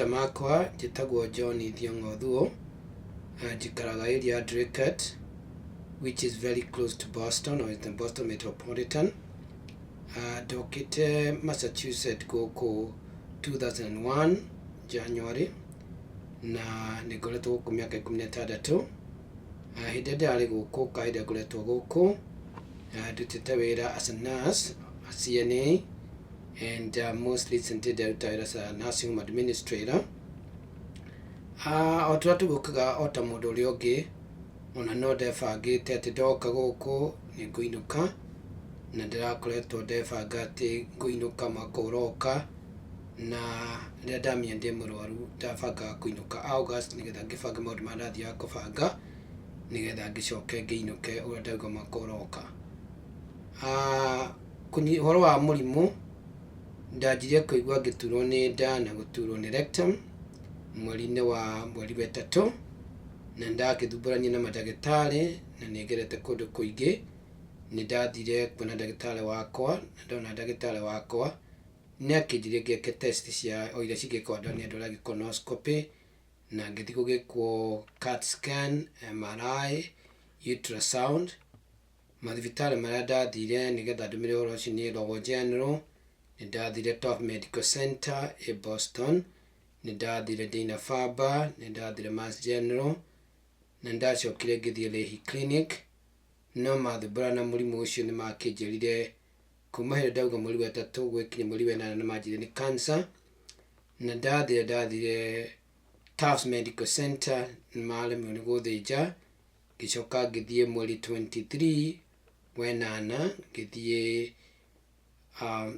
makwa njĩtagwo John Thiong'o Thuo, njikaraga area ya Draycott, which is very close to Boston, or is the Boston Metropolitan. Ndokĩte Massachusetts gũkũ 2001 January, na nĩngoretwo gũkũ mĩaka 16. Hĩndĩ ndĩrarĩ gũkũ kahinda ngoretwo gũkũ ndutĩte wĩra as a nurse, a CNA, and most recently ndĩruta wĩra as a nursing home administrator. O tũrĩa tũgũkaga o ta mũndũ ũrĩa ũngĩ, ona no ndebangĩte atĩ ndoka gũkũ nĩ ngũinũka, na ndĩrakoretwo ndebanga atĩ ngũinũka mwaka ũroka, na rĩrĩa ndamenya ndĩ mũrwaru ndabangaga kũinũka August nĩgetha ngĩbanga maũndũ marĩa ndathiaga kũbanga nĩgetha ngĩcoke ngĩinũke ũrĩa ndauga mwaka ũroka. Ũhoro wa mũrimũ, ndanjirie kũigua ngĩturwo nĩ nda na gũturwo nĩ rectum mweri-inĩ wa wetatũ, na ndagĩthumbũrania na mandagĩtarĩ na nĩngerete kũndũ kũingĩ. Nĩ ndathire kuona ndagĩtarĩ wakwa, na ndona ndagĩtarĩ wakwa nĩ akĩnjirie ngĩke test cia o iria cingĩkwo andũ nĩ andũ arĩa colonoscopy, na ngĩthiĩ gũgĩkwo CAT scan, MRI, ultrasound. Mathibitarĩ marĩa ndathire nĩgetha ndũmĩrĩre ũhoro ũcio nĩ Royal General, nĩ ndathire Top Medical Center ĩ Boston, nĩ ndathire Dana-Farber, nĩ ndathire Mass General, na ndacokire ngĩthiĩ Lehi Clinic. No mathumbũra na mũrimũ ũcio nĩ makĩnjĩrire kuma hĩndĩ ndauga mweri wetatũ gwĩkinya mweri wenana nĩ manjĩrire nĩ cancer, na ndathire Tufts Medical Center nĩ maremwo nĩ gũthĩnja. Ngĩcoka ngĩthiĩ mweri 23 wenana ngĩthiĩ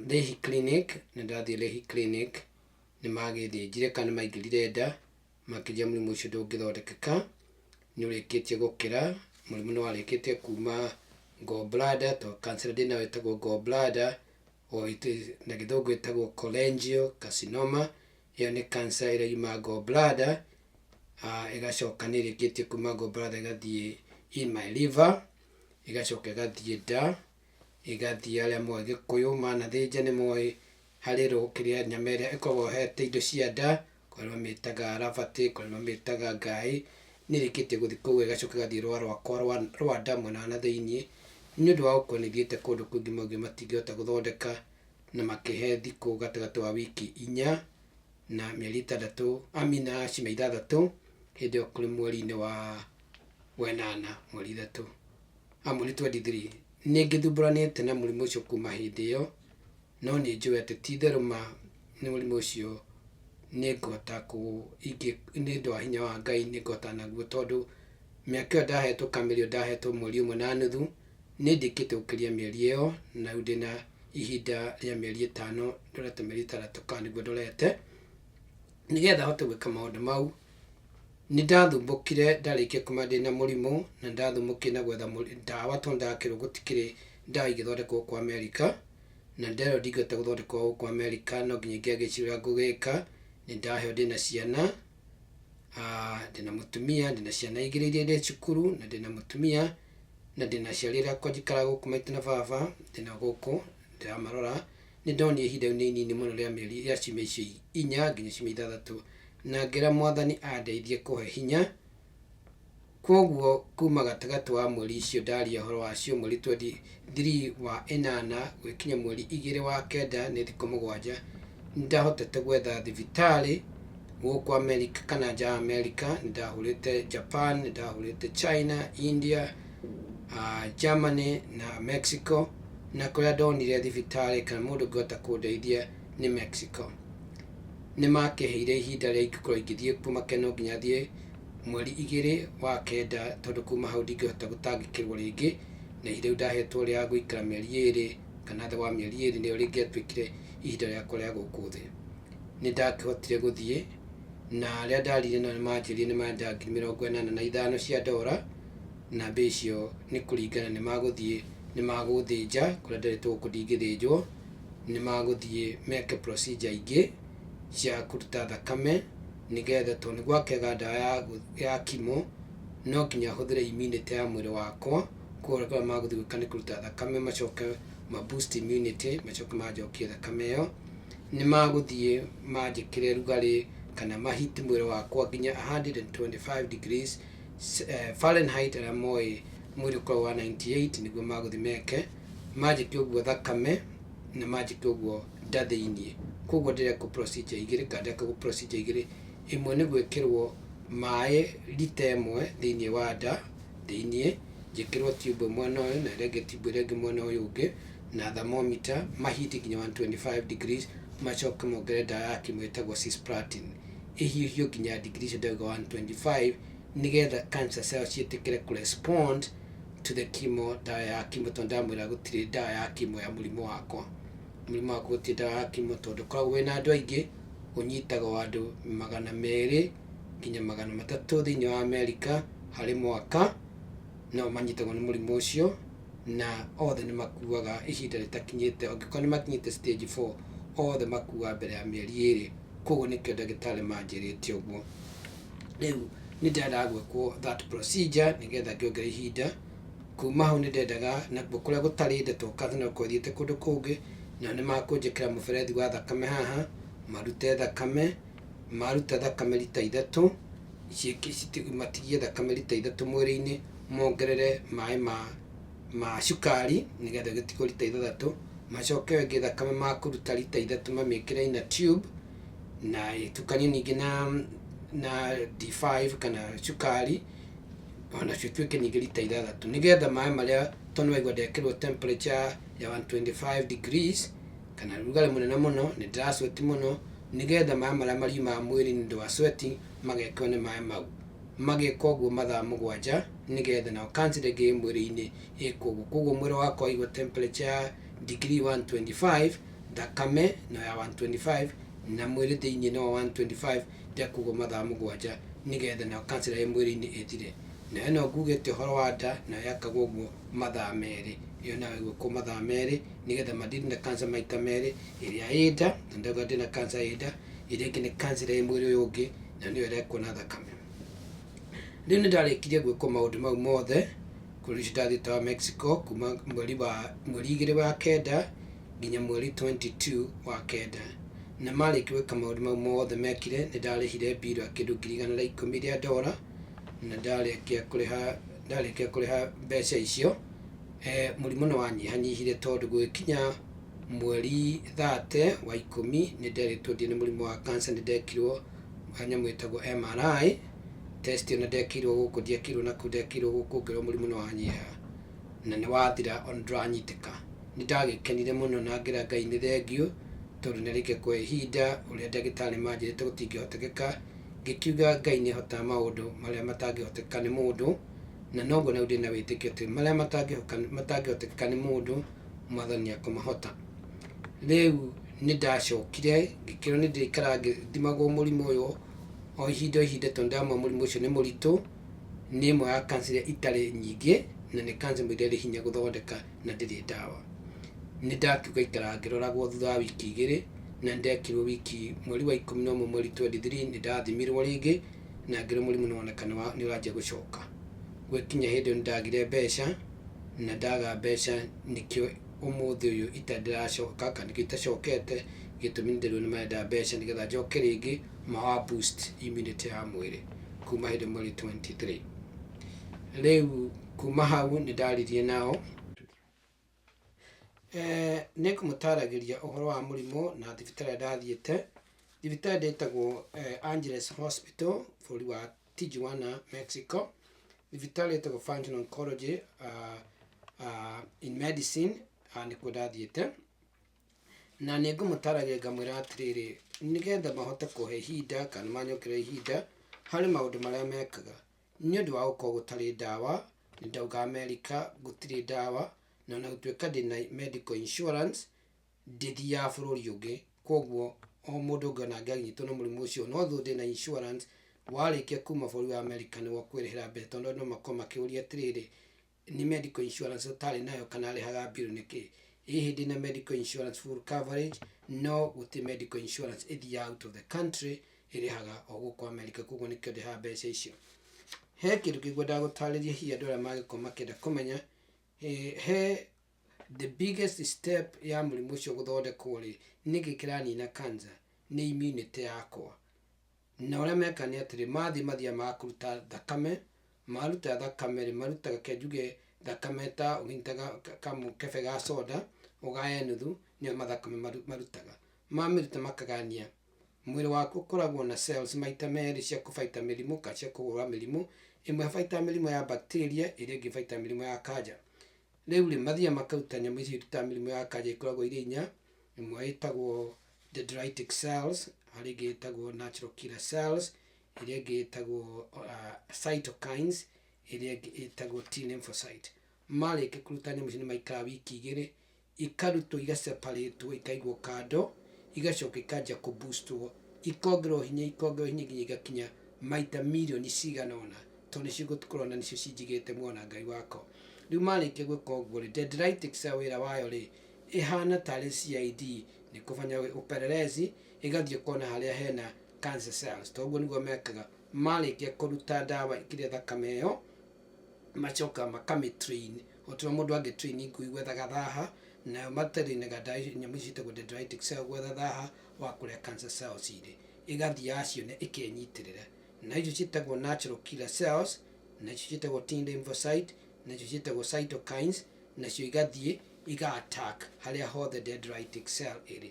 Lehi Clinic, na ndathiĩ Lehi Clinic nĩ magĩthĩnjire kana nĩ maingĩrire nda, makĩnjĩra mũrimũ ũcio ndũngĩthondekeka, nĩ ũrĩkĩtie gũkĩra, mũrimũ nĩ warĩkĩtie kuma gallbladder, to cancer ndĩ nayo ĩtagwo gallbladder, na gĩthũngũ ĩtagwo cholangiocarcinoma. Ĩyo nĩ cancer ĩrĩa yumaga gallbladder, ĩgacoka nĩ ĩrĩkĩtie kuma gallbladder ĩgathiĩ in my liver, ĩgacoka ĩgathiĩ nda, ĩgathiĩ arĩa moĩ Gĩkũyũ manathĩnja nĩ moĩ harĩ kĩrĩa nyama ĩrĩa ĩkoragwo hete indo cia nda, kũrĩa mamĩtaga rabati, kũrĩa mamĩtaga ngaĩ, nĩ ĩrĩkĩtie gũthiĩ kũu, ĩgacoka ĩgathiĩ rũa rwakwa rwa nda mwena na thĩiniĩ. Nĩ ũndũ wa gũkorwo nĩ thiĩte kũndũ kũngĩ maũndũ matingĩhota gũthondeka, na makĩhe thikũ gatagatĩ wa wiki 4 na mĩeri 6, amina ciumia 6, hĩndĩ ĩyo kũrĩ mweri-inĩ wa wenana mweri 3, mweri 23. Nĩ ngĩthumbũranĩte na mũrimũ ũcio kuma hĩndĩ ĩyo, no nĩ njũĩ atĩ ti therũ nĩ mũrimũ ũcio nĩ ngũhota nĩ ũndũ wa hinya wa Ngai nĩ ngũhota naguo, tondũ mĩaka ĩyo ndahetwo kamĩrĩo ndahetwo mweri 1.5, nĩ ndĩkĩte gũkĩria mĩeri ĩyo, na rĩu ndĩna ihinda rĩa mĩeri 5, ndorete mĩeri 6 kana nĩguo ndorete, nĩgetha hote gwĩka maũndũ mau. Nĩ ndathumbũkire ndarĩkia kuma ndĩna mũrimũ, na ndathumbũkire na gwetha ndawa, tondũ ndakĩrwo gũtikĩrĩ ndawa ingĩthondekwo gũkũ Amerika, na nderwo ndingĩhota gũthondekwo gũkũ Amerika, no nginya ingĩagĩciria ũrĩa ngũgĩka. Nĩ ndaheo ndĩna ciana, ndĩna mũtumia, ndĩna ciana 2 iria irĩ cukuru, na ndĩna mũtumia, na ndĩna aciari akwa njikaraga gũkũ maitũ na baba, ndĩna gũkũ ndĩramarora. Nĩ ndonire ihinda rĩu nĩ inini mũno rĩa mĩeri ya ciumia icio 4 nginya ciumia 6, na ngĩra Mwathani andeithie kũhe hinya. Kwoguo kuma gatagatĩ wa mweri icio ndaria ũhoro wacio, mweri 23 wa 8 gwĩkinya mweri 2 wa 9, nĩ thikũ 7, nĩ ndahotete gwetha thibitarĩ gũkũ Amerika kana nja Amerika. Nĩ ndahũrĩte Japan, nĩ ndahũrĩte China, India, Germany na Mexico, na kũrĩa ndonire thibitarĩ kana mũndũ ũngĩhota kũndeithia nĩ Mexico. Nĩ makĩheire ihinda rĩa ingĩkorwo ingĩthiĩ kuma Kenya, no nginya thiĩ mweri 2 wa 9, tondũ kuma hau ndingĩhota gũtangĩkĩrwo rĩngĩ, na ihinda rĩu ndahetwo rĩa gũikara mĩeri 2 kana thutha wa mĩeri 2 nĩyo rĩngĩatuĩkire ihinda rĩakwa rĩa gũkũ thĩ. Nĩ ndakĩhotire gũthiĩ, na arĩa ndarire nao nĩ manjĩrire nĩ menda $85,000 cia ndora, na mbia icio nĩ kũringana nĩ magũthiĩ nĩ magũthĩnja, kũrĩa nderĩtwo gũkũ ndingĩthĩnjwo, nĩ magũthiĩ meke procedure ingĩ cia kũruta thakame, nĩgetha tondũ nĩ gwakĩaga ndawa ya chemo, no nginya hũthĩre immunity ya mwĩrĩ wakwa, kũrĩa magũthiĩ gwĩka nĩ kũruta thakame, macoke boost immunity, macoke manjokie thakame ĩyo. Nĩ magũthiĩ manjĩkĩre rugarĩ kana mahiti mwĩrĩ wakwa nginya 125 degrees Fahrenheit arĩa moĩ mwĩrĩ ũkoragwo wa 98 nĩguo magũthi meke manjĩke ũguo thakame na manjĩke ũguo nda thĩinĩ. Koguo ndĩreka procedure igĩrĩ kana ndĩreka procedure igĩrĩ, ĩmwe nĩ gwĩkĩrwo maĩ lita ĩmwe thĩinĩ wa nda thĩinĩ, njĩkĩrwo tube mwena ũyũ na ĩrĩa tube ĩrĩa ĩngĩ mwena ũyũ ũngĩ na thermometer mahiti nginya 125 degrees, macoke mongerere ndawa ya chemo ĩtagwo cisplatin ĩhiũhio nginya degrees ndauga 125 nĩgetha cancer cells ciĩtĩkĩre kũrespond to the chemo, ndawa ya chemo, tondũ ndamwĩra gũtirĩ ndawa ya chemo ya mũrimũ wakwa. Mũrimũ wakwa gũtirĩ ndawa ya chemo tondũ ũkoragwo wĩna andũ aingĩ, ũnyitaga andũ 200 nginya 300 thĩinĩ wa America harĩ mwaka no manyitagwo nĩ mũrimũ ũcio, na othe nĩ makuaga ihinda rĩtakinyĩte, angĩkorwo nĩ makinyĩte stage 4 othe makuaga mbere ya mĩeri 2. Koguo nĩkĩo ndagĩtarĩ manjĩrĩte ũguo. Rĩu nĩ ndendaga gwĩkwo that procedure nĩgetha ngĩongere ihinda. Kuma hau nĩ ndendaga nakuo kũrĩa gũtarĩ ndeto kana no thiĩte kũndũ kũngĩ, na nĩ makũnjĩkĩra mũberethi wa thakame haha, marute thakame, maruta thakame lita 3 matigie thakame lita 3 mwĩrĩ-inĩ, mongerere maĩ ma cukari nĩgetha gĩtigwo lita 6, macoke wengĩ thakame makũruta lita 3 mamĩkĩre in a tube na ĩtukanio ningĩ na D5 kana cukari onacio tuĩke ningĩ lita 6, nĩgetha maĩ marĩa tondũ waigua ndekĩrwo temperature ya 125 degrees kana rugarĩ mũnene mũno, nĩ ndĩrasweti mũno, nĩgetha maĩ marĩa mariumaga mwĩrĩ-inĩ ndwa sweating magekwo nĩ maĩ mau, magĩka ũguo mathaa 7 nĩgetha nao cancer ĩngĩ mwĩrĩ-inĩ ĩkwo ũguo. Koguo mwĩrĩ wakwa waigua temperature ya degree 125, thakame no ya 125 na mwĩrĩ thĩinĩ no 125, ndeka ũguo mathaa 7 nĩgetha nao cancer ĩrĩa mwĩrĩ-inĩ ĩthire. Na ĩno ngugĩte ũhoro wa nda na yakagwo ũguo mathaa 2, ĩyo nayo ĩgwĩkwo mathaa 2 nĩgetha madili na cancer maita 2, ĩrĩa ĩ nda na ndauga ndĩna cancer ĩ nda, ĩrĩa ĩngĩ nĩ cancer ĩ mwĩrĩ ũyũ ũngĩ na nĩyo ĩrekwo na thakame. Rĩu nĩ ndarĩkirie gwĩkwo maũndũ mau mothe kũrĩ ndathiĩte wa Mexico kuma mweri 2 wa kenda nginya mweri 22 wa kenda, na marĩkia gwĩka maũndũ mau mothe mekire nĩ ndarĩhire bill ya kĩndũ $110 na ndarĩkia kũrĩha mbeca icio. Mũrimũ nĩ wanyihanyihire tondũ gwĩkinya mweri 30 wa 10 nĩ nderĩtwo ndĩ na mũrimũ wa cancer, nĩ ndekirwo nyamũ ĩtagwo MRI test, na ndekirwo gũkũ ndiekirwo na kũu ndekirwo gũkũ, ngĩrwo mũrimũ nĩ wanyiha na nĩ wathira ona ndũranyitĩka. Nĩ ndagĩkenire mũno na ngĩra Ngai nĩ thengiũ tondũ nĩ arĩkia kuoya ihinda ũrĩa ndagĩtarĩ manjĩrĩte gũtingĩhotekeka, ngĩkiuga Ngai nĩ ahotaga maũndũ marĩa matangĩhoteka nĩ mũndũ, na noguo naguo ndĩna wĩtĩkio atĩ marĩa matangĩhotekeka nĩ mũndũ Mwathani akũmahota. Rĩu nĩ ndacokire ngĩkĩrwo nĩ ndĩikara ngĩthimagwo mũrimũ ũyũ o ihinda tondũ ndamwa mũrimũ ũcio nĩ mũritũ, nĩ ĩmwe ya cancer iria itarĩ nyingĩ na nĩ cancer ĩrĩa ĩrĩ hinya gũthondeka na ndĩrĩ ndawa. Nĩ ndakiuga ikara ngĩroragwo thutha wa wiki 2 na ndekirwo mweri wa 11 mweri 23 nĩ ndathimirwo rĩngĩ na ngĩrwo mũrimũ nĩ woneka nĩ ũranjia gũcoka. Gwekinya hĩndĩ ĩyo nĩ ndagire mbeca na ndaga mbeca, nĩkĩo ũmũthĩ ũyũ ndĩracoka kana nĩkĩo itacokete, gĩtũmi nĩ ndĩrwo nĩ marenda mbeca nĩgetha njoke rĩngĩ mawa boost immunity ya mwĩrĩ kuma hĩndĩ mweri 23. Rĩu kuma hau nĩ ndaririe nao nĩ kũmũtaragĩria ũhoro wa mũrimũ na thibitarĩ ndathiĩte. Thibitarĩ ĩtagwo Angeles Hospital bũrũri wa Tijuana, Mexico. Thibitarĩ ĩtagwo Functional Oncology in Medicine nĩkuo ndathiĩte, na nĩ ngũmũtaragĩria ngamwĩra atĩrĩrĩ, nĩgetha mahote kũhe ihinda kana manyongerere ihinda harĩ maũndũ marĩa mekaga nĩ ũndũ wa gũkorwo gũtarĩ ndawa. Nĩ ndauga America gũtirĩ ndawa, na ona gũtuĩka ndĩna medical insurance ndĩthiaga bũrũri ũngĩ, koguo o mũndũ ũngĩ ona angĩanyitwo nĩ mũrimũ ũcio no thũ ndĩna insurance, warĩkia kuma bũrũri wa America nĩ wakwĩrĩhĩra mbeca, tondũ no makorwo makĩũria atĩrĩrĩ, nĩ medical insurance ũtarĩ nayo kana arĩhaga bill nĩkĩ? Ĩ hĩndĩ na medical insurance full coverage, no gũtirĩ medical insurance ĩthiaga out of the country, ĩrĩhaga o gũkũ America, koguo nĩkĩo ndĩhaga mbeca icio. He kĩndũ kĩguo ndagũtarĩria hihi andũ arĩa mangĩkorwo makĩenda kũmenya, he the biggest step ya mũrimũ ũcio gũthondekwo rĩ, nĩkĩ kĩranina cancer? Nĩ immunity yakwa. na ũrĩa meka nĩ atĩrĩ mathiĩ makũruta thakame, maruta thakame rĩ marutaga kĩnjuge thakame ta ũgĩitaga kamũkebe ga soda ũgaye nuthu, nĩyo mathakame marutaga. Mamĩruta makagania, mwĩrĩ waku ũkoragwo na cells maita merĩ cia kũbaita mĩrimũ kana cia kũhũra mĩrimũ, ĩmwe ĩbaita mĩrimũ ya bacteria, ĩrĩa ĩngĩ ĩbaita mĩrimũ ya kanja. Rĩu rĩ mathiĩ makaruta nyamũ icio irutaga mĩrimũ ya kanja ikoragwo irĩ inya, ĩmwe ĩtagwo dendritic cells, harĩ ĩngĩ ĩtagwo natural killer cells, ĩrĩa ĩngĩ ĩtagwo cytokines, ĩrĩa ĩngĩ ĩtagwo T lymphocyte. Marĩkia kũruta nyamũ icio nĩ maikaraga wiki igĩrĩ, ikarutwo igaseparatwo ikaigwo kando, igacoka ikanja kũboostwo, ikongererwo hinya nginya igakinya maita mirioni cigana ũna, tondũ nĩcio gũkorwo na nĩcio cinjigĩte muona Ngai wakwa. Rĩu marĩkia gwĩka ũguo rĩ, dendritic cell wĩra wayo rĩ, ĩhana tarĩ CID, nĩ kũfanya upelelezi, ĩgathiĩ kũona harĩa hena cancer cells. Toguo nĩguo mekaga, marĩkia kũruta ndawa kĩrĩa thakame ĩyo, macoka makamĩtrain, o ta ũrĩa mũndũ angĩtrain ngui gwetha gathaha, nayo matrainaga nyamũ ici ciĩtagwo dendritic cell gwetha thaha wa kũrĩa cancer cells irĩ, ĩgathiĩ yaciona ĩkenyitĩrĩra. Na icio ciĩtagwo natural killer cells, na icio ciĩtagwo T lymphocyte, na icio ciĩtagwo cytokines, nacio igathiĩ iga-attack harĩa hothe dendritic cell ĩrĩ.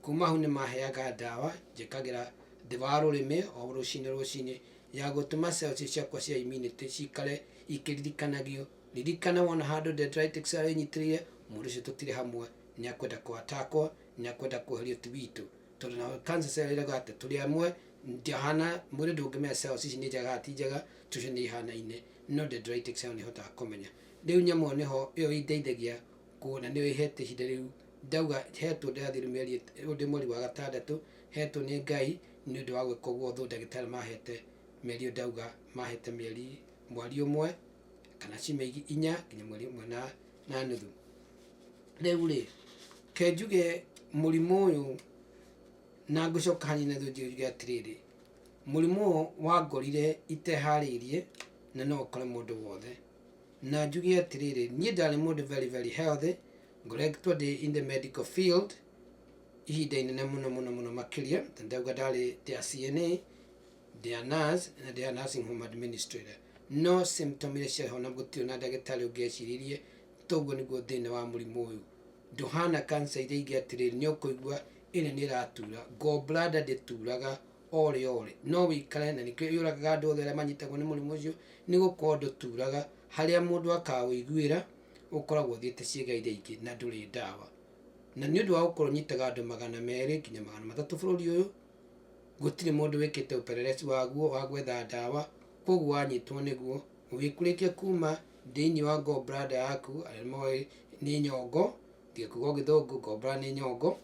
Kuma hau nĩ maheaga ndawa njĩkagĩra thĩ wa rũrĩmĩ o rũcinĩ ya gũtũma cells ciakwa cia immunity cikare ikĩririkanagio. Ririkana wona handũ dendritic cell ĩnyitĩrĩire, mũndũ ũcio tũtirĩ hamwe, nĩ akwenda kũ-attackwo, nĩ akwenda kweherio ti witũ. Tondũ na cancer cell ĩrauga atĩ tũrĩ amwe, ndihana mwĩrĩ ndũngĩmenya cells ici nĩ njega ti njega, tũcio nĩ ihanaine, no dendritic cell nĩ ĩhotaga kũmenya. Rĩu nyamũ ĩyo nĩyo ĩndeithagia kuona, nĩyo ĩhete ihinda rĩu ndauga hetwo ndĩrathiĩ ndĩ mweri wa gatandatũ, hetwo nĩ Ngai nĩ ũndũ wa gwĩka ũguo, thũ ndagĩtarĩ mahete mĩeri ndauga mahete mweri ũmwe kana ciumia 4 nginya mweri 1 na nuthu. Rĩu rĩ, ke njuge mũrimũ ũyũ na ngũcoka hanini na njuge atĩrĩrĩ, mũrimũ ũyũ wangorire iteharĩirie na no ũkore mũndũ wothe, na njuge atĩrĩrĩ, niĩ ndarĩ mũndũ very very healthy, ngoretwo ndĩ in the medical field ihinda inene mũno makĩria, ndauga ndarĩ ndĩ CNA, ndĩ nurse na ndĩ nursing home administrator, no symptom iria ciaho na gũtirĩ na ndagĩtarĩ ũngĩeciririe. Toguo nĩguo thĩna wa mũrimũ ũyũ, ndũhana cancer iria ingĩ atĩrĩrĩ, nĩ ũkũigua ĩno nĩ ĩratura, gallbladder ndĩturaga ore, no wĩikare, na nĩkĩo yũragaga andũ othe arĩa manyitagwo nĩ mũrimũ ũcio, nĩ gũkorwo ndũturaga. Harĩa mũndũ akawĩiguĩra ũkoragwo ũthiĩte ciĩga iria ingĩ na ndũrĩ ndawa, na nĩ ũndũ wa gũkorwo ũnyitaga andũ 200 nginya 300 bũrũri ũyũ, gũtirĩ mũndũ wĩkĩte ũperereci waguo wa gwetha ndawa. Koguo wanyitwo nĩguo ũgĩkũrĩkia kuma thĩinĩ wa gallbladder yaku, nĩ nyongo, tiga kuuga gĩthũngũ, gallbladder nĩ nyongo.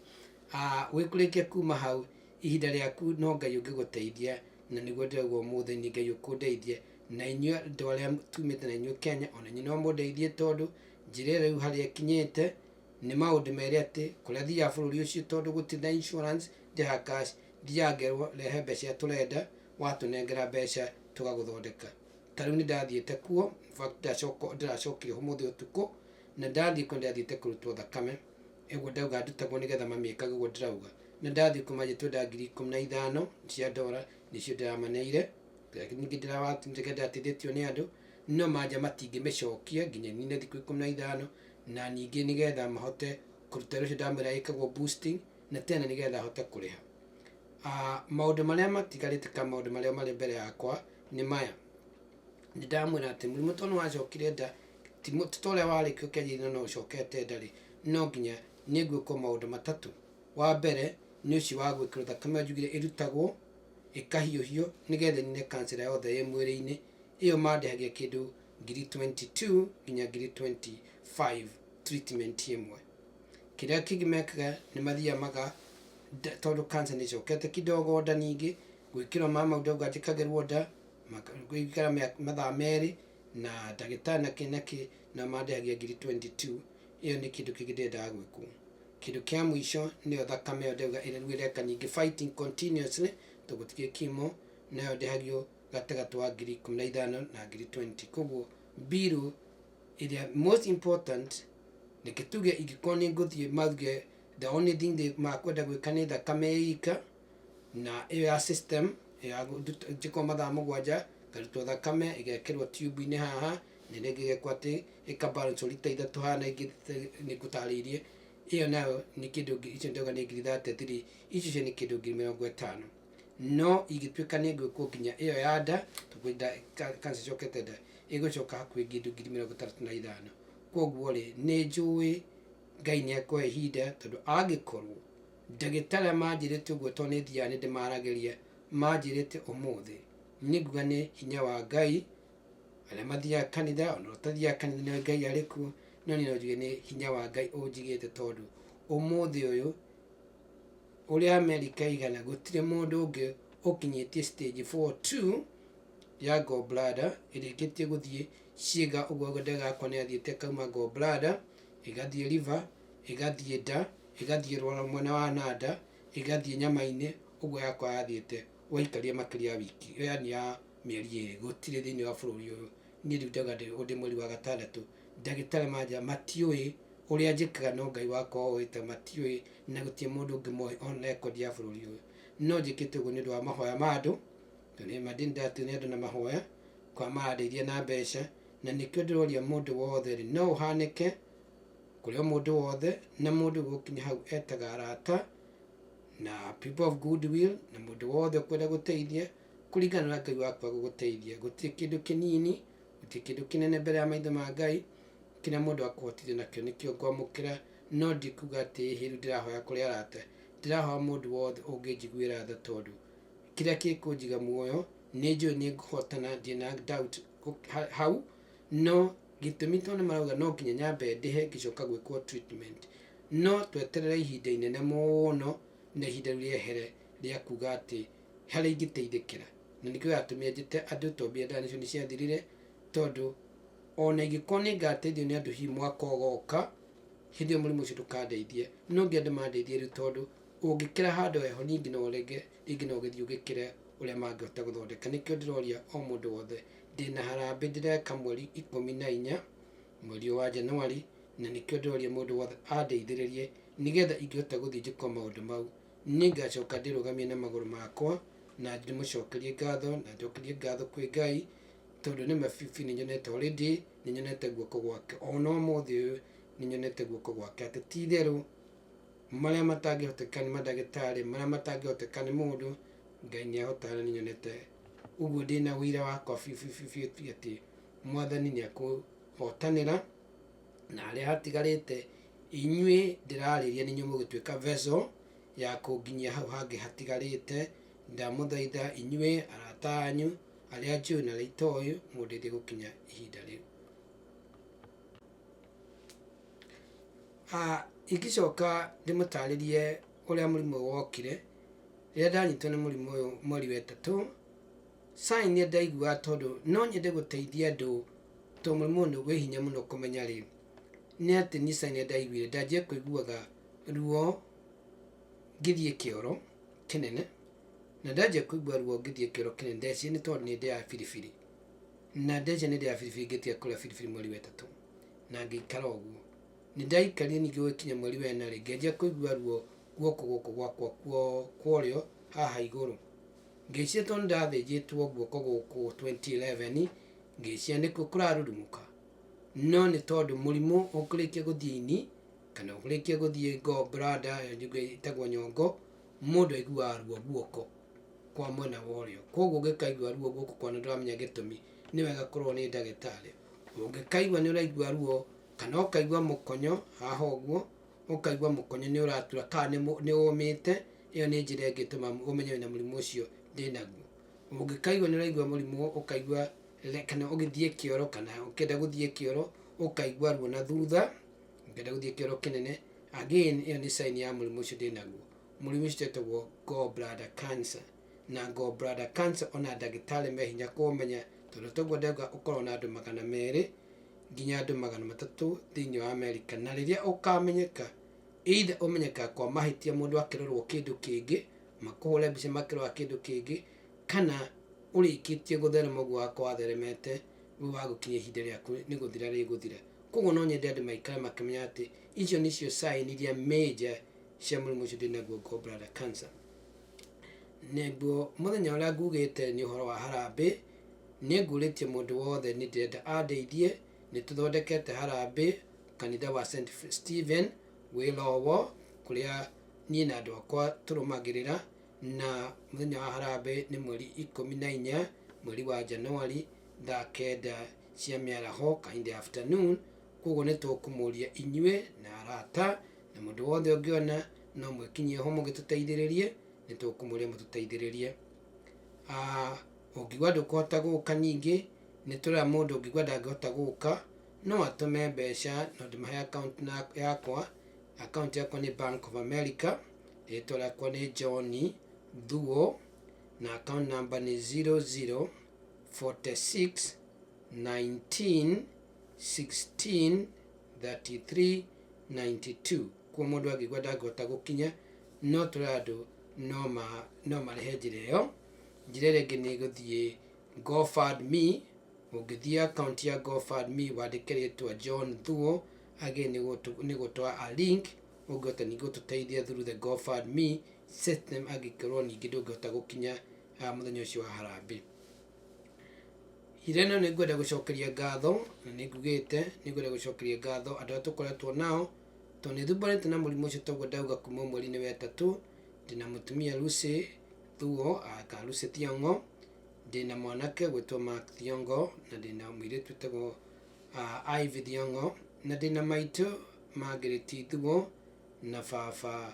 Wĩkũrĩkia kuma hau, ihinda rĩaku no Ngai ũngĩgũteithia, na nĩguo ndĩrauga ũmũthĩ nĩ Ngai ũkũndeithia, na inyuĩ andũ arĩa tumĩte na inyuĩ Kenya, ona inyuĩ no mũndeithie, tondũ njĩra rĩu harĩa ĩkinyĩte nĩ maũndũ merĩ atĩ kũrĩa thiaga bũrũri ũcio, tondũ gũtirĩ na insurance, ndĩha cash, thiaga ngerwo rehe mbeca tũrenda, watũnengera mbeca tũgagũthondeka. Ta rĩu nĩ ndathiĩte kuo, in fact ndĩracokire ũmũthĩ ũtukũ, na ndathiĩ kuo ndathiĩte kũrutwo thakame, ũguo ndauga ndutagwo nĩgetha mamĩkaga ũguo ndĩrauga, na ndathiĩ kuo manjĩtwo 15,000 cia ndora nĩcio ndĩramaneire, ningĩ ndĩrateithĩtio nĩ andũ, no manja matingĩmĩcokia nginya nine thikũ 15, na ningĩ nĩgetha mahote kũruta wĩra ũcio ndamwĩra ĩkagwo boosting, na tena nĩgetha ahote kũrĩha. Maũndũ marĩa matigarĩte kana maũndũ marĩa marĩ mbere yakwa nĩ maya. Nĩ ndamwĩra atĩ mũrimũ tondũ wacokire nda, ti ta ũrĩa warĩkio ũkĩanjĩrĩria no ũcokete nda rĩ, no nginya nĩ gwĩkwo maũndũ matatũ. Wa mbere nĩ ũcio wa gwĩkĩrwo thakame njugire ĩrutagwo, ĩkahiũhio nĩgetha ĩnine cancer yothe ĩ mwĩrĩ-inĩ. Ĩyo mandĩhagia kĩndũ 22,000 nginya 25,000 treatment ĩmwe. Kĩrĩa kĩngĩ mekaga nĩ mathiaga tondũ cancer nĩ ĩcokete kidogo nda, ningĩ gwĩkĩrwo maĩ mau ndauga njĩkagĩrwo nda, gũikara mathaa 2 na ndagĩtarĩ nakĩ na mandĩhagia 22,000. Ĩyo nĩ kĩndũ kĩngĩ ndĩrendaga gwĩkwo. Kĩndũ kĩa mũico nĩyo thakame ĩyo ndauga ĩrĩa ĩreka ningĩ fighting continuously, tũgũtige kimo, nayo ndĩhagio gatagatĩ wa 15,000 na 20,000. Koguo bill ĩrĩa most important reke tuge ingĩkorwo nĩ ngũthiĩ the only thing makwenda gwĩka nĩ thakame ĩika, na ĩyo ya system njiko mathaa mũgwanja ngarutwo thakame igekĩrwo tube-inĩ haha na rĩngĩ gekwo atĩ ĩkabalance rita ithatũ haha na ingĩ nĩngũtarĩirie iyo nayo nĩ kĩndũ icio ndoga nĩ ngiri 33 icio nĩ kĩndũ ngiri 50 no igĩtuĩka nĩ ngwĩkwo nginya iyo ya nda tũkwenda cancer ĩcokete nda ĩgũcoka hakuhĩ kĩndũ ngiri 35 koguo rĩ nĩ njũĩ Ngai nĩ akũhe ihinda tondũ angĩkorwo ndagĩtarĩ manjĩrĩte ũguo tondũ nĩ thiaga nĩ ndĩmaragĩria manjĩrĩte ũmũthĩ nĩ nguga nĩ hinya wa Ngai arĩa mathiaga kanitha ona ũtathiaga kanitha nĩ Ngai arĩ kuo no niĩ no njuge nĩ hinya wa Ngai ũnjigĩte tondũ ũmũthĩ ũyũ ũrĩa Amerika igana gũtirĩ mũndũ ũngĩ ũkinyĩtie stage 4-2 ya gallbladder ĩrĩkĩtie gũthiĩ ciĩga ũguo ndagakwa nĩ athiĩte kauma gallbladder igathiĩ liver igathiĩ nda igathiĩ rwara mwena wa nanda igathiĩ nyama-inĩ ũguo yakwa yathiĩte waikaria makĩria wiki yani ya mĩeri ĩrĩ gũtirĩ thĩinĩ wa bũrũri ũyũ niĩ rĩu ndaga ndĩ mweri wa gatandatũ ndagĩtarĩ manja matiũĩ ũrĩa njĩkaga no Ngai wakwa oĩte matiũĩ na gũtirĩ mũndũ ũngĩ moĩ on record ya bũrũri ũyũ no njĩkĩte ũguo nĩ ũndũ wa mahoya ma andũ tondũ nĩ andũ na mahoya kwa marandeithia na mbeca na nĩkĩo ndĩroria mũndũ wothe rĩ no ũhanĩke kũrĩa mũndũ wothe na mũndũ gũkinya hau etaga arata na people of goodwill na mũndũ wothe kwenda gũteithia kũringana na Ngai wakwa gũgũteithia gũtirĩ kĩndũ kĩnini gũtirĩ kĩndũ kĩnene mbere ya maitho ma Ngai kĩrĩa mũndũ akũhotithio nakĩo nĩkĩo ngwamũkĩra no ndikuga atĩ rĩu ndĩrahoya kũrĩ arata ndĩrahoya mũndũ wothe ũngĩnjiguĩra tha tondũ kĩrĩa gĩkũnjiga muoyo nĩ njũĩ nĩ ngũhotana ndĩ na doubt hau no gĩtũmi tondũ marauga no nginya nyambe ndĩhe ngĩcoka gwĩkwo treatment no tweterere ihinda inene mũno na ihinda rĩehere rĩa kuga atĩ harĩa ingĩteithĩkĩra na nĩkĩo yatũmire njĩte andũ tobia nda nĩcio nĩciathirire tondũ ona ingĩkorwo nĩ ngateithio nĩ andũ hihi mwaka ũgoka hĩndĩ ĩyo mũrimũ ũcio ndũkandeithie no ngĩ andũ mandeithie rĩu tondũ ũngĩkĩra handũ heho ningĩ no ũrenge rĩngĩ no ũgĩthiĩ ũgĩkĩre ũrĩa mangĩhota gũthondeka nĩkĩo ndĩroria o mũndũ wothe ndĩna harambĩ ndĩreka mweri 14 mweri wa Januari na nĩkĩo ndĩroria mũndũ wothe andeithĩrĩrie nĩgetha ingĩhota gũthiĩ njĩko maũndũ mau nĩ ngacoka ndĩrũgamie na magũrũ makwa na ndĩmũcokerie ngatho na njokerie ngatho kwĩ Ngai tondũ nĩ mabibi nĩ nyonete already nĩ nyonete guoko gwake ona ũmũthĩ ũyũ nĩ nyonete guoko gwake atĩ ti itherũ marĩa matangĩhoteka nĩ mandagĩtarĩ marĩa matangĩhoteka nĩ mũndũ Ngai nĩ ahotaga na nĩ nyonete ũguo ndĩna ũira wakwa bibi atĩ mwathani nĩ akũhotanĩra na arĩa hatigarĩte inyuĩ ndĩrarĩria nĩ inyuĩ mũgĩtuĩka vessel ya kũnginyia hau hangĩ hatigarĩte ndamũthaitha inyuĩ arata anyu arĩa njũĩ na arĩa itoĩ mũndeithie gũkinya ihinda rĩu. Ingĩcoka ndĩmũtarĩrie ũrĩa mũrimũ ũyũ wokire rĩrĩa ndanyitwo nĩ mũrimũ ũyũ mweri wa ĩtatũ sign nĩ ndaiguaga tondũ no nyende gũteithia andũ tondũ mũrimũ ũyũ wĩ hinya mũno kũmenya rĩ nĩ atĩ niĩ sign nĩ ndaiguire ndanjia kũiguaga ruo ngĩthiĩ kĩoro kĩnene na ndanjia kũigua ruo ngĩthiĩ kĩoro kĩnene ndeciria nĩ tondũ nĩ ndĩaga biribiri na ndeciria nĩ ndĩaga biribiri ngĩtiga kũrĩa biribiri mweri wa ĩtatũ na ngĩikara ũguo nĩ ndaikarire ningĩ gũkinya mweri wa ĩna rĩ ngĩanjia kũigua ruo guoko gũkũ gwakwa kworĩo haha igũrũ ngĩciria tondũ ndathĩnjĩtwo guoko gũkũ 2011 ngĩciria nĩkuo kũrarurumũka no nĩ tondũ mũrimũ ũkũrĩkia gũthiĩ ini kana ũkũrĩkia gũthiĩ gallbladder ĩtagwo nyongo mũndũ aiguaga ruo guoko kwa mwena worĩo koguo ũngĩkaigua ruo guoko kwa na ndũramenya gĩtũmi nĩ wega kũrorwo nĩ ndagĩtarĩ ũngĩkaigua nĩ ũraigua ruo kana ũkaigua mũkonyo haha ũguo ũkaigua mũkonyo nĩ ũratura kana nĩ ũmĩte ĩyo nĩ njĩra ĩngĩtũma ũmenye wĩna mũrimũ ũcio ndĩnaguo ũngĩkaigua nĩ ũraigua mũrimũ ũkaigua kana ũgĩthiĩ kĩoro kana ũkĩenda gũthiĩ kĩoro ũkaigua ruo na thutha ũkĩenda gũthiĩ kĩoro kĩnene again ĩyo nĩ sign ya mũrimũ ũcio ndĩnaguo mũrimũ ũcio wĩtagwo gallbladder cancer na gallbladder cancer ona ndagĩtarĩ me hinya kũmenya tondũ toguo ndauga ũkorwo na andũ 200 nginya andũ 300 thĩinĩ wa Amerika na rĩrĩa ũkamenyeka either ũmenyeka kwa mahĩtia mũndũ akĩrorwo kĩndũ kĩngĩ makũhũre mbica makĩrora kĩndũ kĩngĩ kana ũrĩkĩtie gũtherema ũguo wakwa watheremete wa gũkinya ihinda rĩaku nĩ gũthira rĩgũthira koguo no nyende andũ maikare makĩmenya atĩ icio nĩcio sign iria major cia mũrimũ ũcio ndĩnaguo gallbladder cancer Neguo muthenya uria ngugite ni uhoro wa harambe ni nguritie mundu wothe ni ndirenda andeithie ni tuthondekete harambe kanitha wa St Stephen Wilowo kuria nie na andu akwa turumagirira na muthenya wa harambe ni mweri 14 mweri wa Januari thaa 9 cia miaraho in the afternoon. Koguo ni tukumuria inyue na arata na mundu wothe ungiona no mwekinyie ho mugituteithiririe ni tukumuria mututeithiririe. Ungigwa ndukuhota guka ningi ni turira mundu ungigwa ndangihota guka no atume mbeca no ndimahe account yakwa. Account yakwa ni Bank of America, ritwa riakwa ni John Thuo na account number ni 0046 19 16 33 92. Kwa mundu angigwa ndangihota gukinya no turira andu no marihe njira iyo. Njira iria ingi ni guthie GoFundMe. Ungithie account ya GoFundMe wandike ritwa John Thuo again ni gutwa a link ungihota ningi gututeithia through the GoFundMe system angikorwo ningi ndungihota gukinya muthenya ucio wa harambe. Ireno ni ngwenda gucokeria ngatho na ni ngugite ni ngwenda gucokeria ngatho andu aria tukoretwo nao to ni thumbarite na murimu ucio toguo ndauga kuma mweri-ini wa 3. Ndina mutumia Lucy Thuo Lucy Thiongo, ndina mwanake gwitwo Mark Thiongo na ndina mwiritu witagwo Ivy Thiongo na ndina maitu Margaret Thuo na baba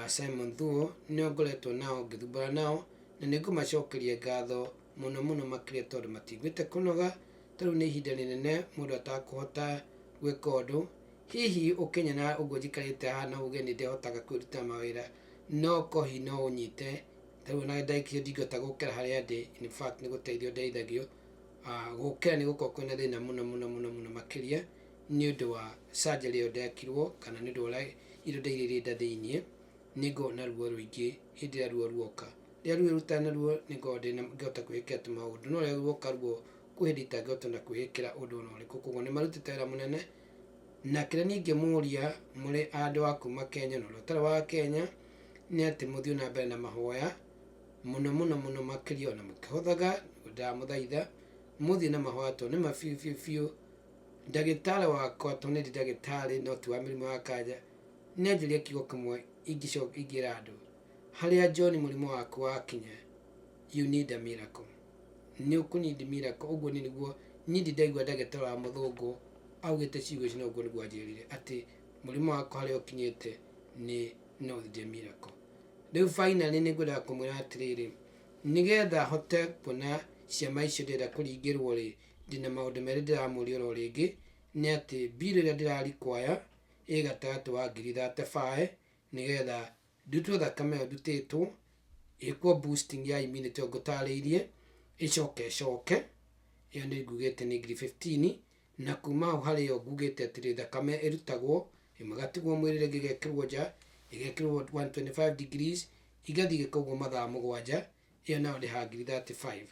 Simon Thuo nio ngoretwo nao ngithumbura nao na ni ngumacokeria ngatho muno makiria tondu matigwite kunoga tondu ni ihinda rinene mundu atakuhota gwika undu. Hihi ukenya na uguo njikarite haha na uge ni ndihotaga kwiruta mawira no kohi no unyite tondu na ndaikio ndingihota gukira haria ndi. In fact ni guteithio ndeithagio. Gukira ni gukorwo kwina thina muno makiria ni undu wa surgery iyo ndekirwo kana ni undu wa indo ndeiririe nda thiini ni ngona ruo ruingi hindi ya ruo ruoka. Ria ruo rutana ruo ni ngihota kwihikira tu maundu no ria ruoka ruo kuhindita ngihota na kwihikira undu no riku. Koguo ni marutite wira munene na kiria ningi muria muri andu a kuma Kenya no rutara wa Kenya ni ati muthio na mbere na mahoya muno makiria ona mukihothaga ndamuthaitha muthie na mahoya to ni mafiu. Ndagitari wakwa to ni ndagitari no tu wa mirimu wa kanja ni anjirie kiugo kimwe ingira andu haria John murimu waku wakinya you need a miracle. Ni ukunidi miracle. Uguo ni niguo ni ndaigua ndagitari wa muthungu augite ciugo ici no uguo niguo anjirire ati murimu waku haria ukinyite ni no the miracle. Riu finally ni ngwenda kumwira atiriri nigetha hote kuona ciama icio ndira kuringirwo ri ndina maundu meri ndiramuria ro ringi ni ati bill iria ndirarikwaya igatagati wa 35 nigetha ndutwo thakame ndutitwo ikwo boosting ya immunity ngutariirie icoke iyo ni ngugite ni 15 na kuma hau haria ngugite atiri thakame irutagwo imagatigwo mwirire ngigekirwo nja igekirwo 125 degrees igathi gikogwo mathaa 7 iyo nao ni ha 35.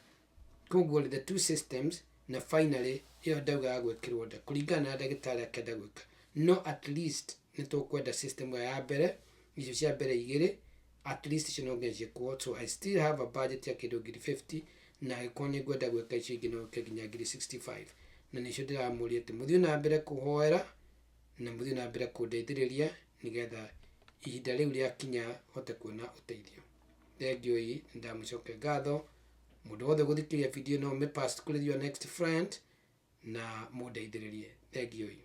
Koguo the two systems na finally iyo ndauga gwikirwo nda kuringana na ndagitari akenda gwika no at least ni tukwenda system ya mbere icio cia mbere igiri at least icio no ngeje kwa. So I still have a budget ya kindu 50 na iko ni ngwenda gwika icio ingĩ no nginya 65 na nicio ndiramuria ati muthio na mbere kuhoera na muthio na mbere kundeithiriria nigetha ihinda riu riakinya hote kuona uteithio. Thengioi ndamucoke ngatho mundu wothe guthikiria video no me pass kuri your next friend na mundeithiririe. Thengioi.